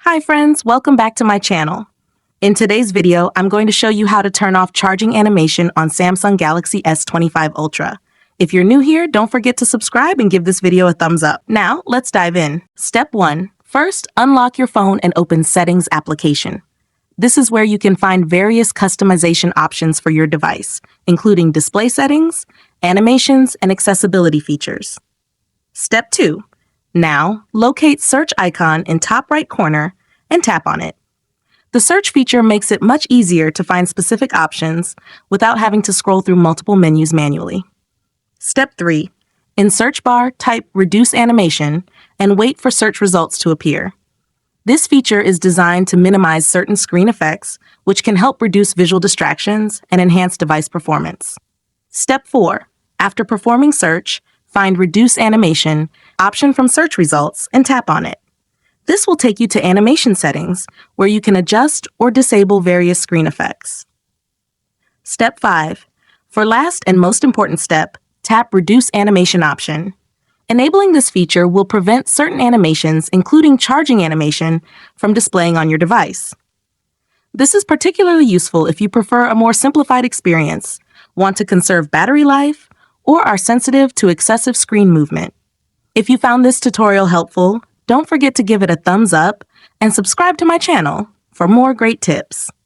Hi friends, welcome back to my channel. In today's video, I'm going to show you how to turn off charging animation on Samsung Galaxy S25 Ultra. If you're new here, don't forget to subscribe and give this video a thumbs up. Now, let's dive in. Step 1. First, unlock your phone and open Settings application. This is where you can find various customization options for your device, including display settings, animations, and accessibility features. Step 2. Now, locate search icon in top right corner and tap on it. The search feature makes it much easier to find specific options without having to scroll through multiple menus manually. Step 3. In search bar, type Reduce Animation and wait for search results to appear. This feature is designed to minimize certain screen effects, which can help reduce visual distractions and enhance device performance. Step 4. After performing search, find Reduce Animation option from search results and tap on it. This will take you to animation settings, where you can adjust or disable various screen effects. Step 5. For last and most important step, tap Reduce Animation option. Enabling this feature will prevent certain animations, including charging animation, from displaying on your device. This is particularly useful if you prefer a more simplified experience, want to conserve battery life, or are sensitive to excessive screen movement. If you found this tutorial helpful, don't forget to give it a thumbs up and subscribe to my channel for more great tips.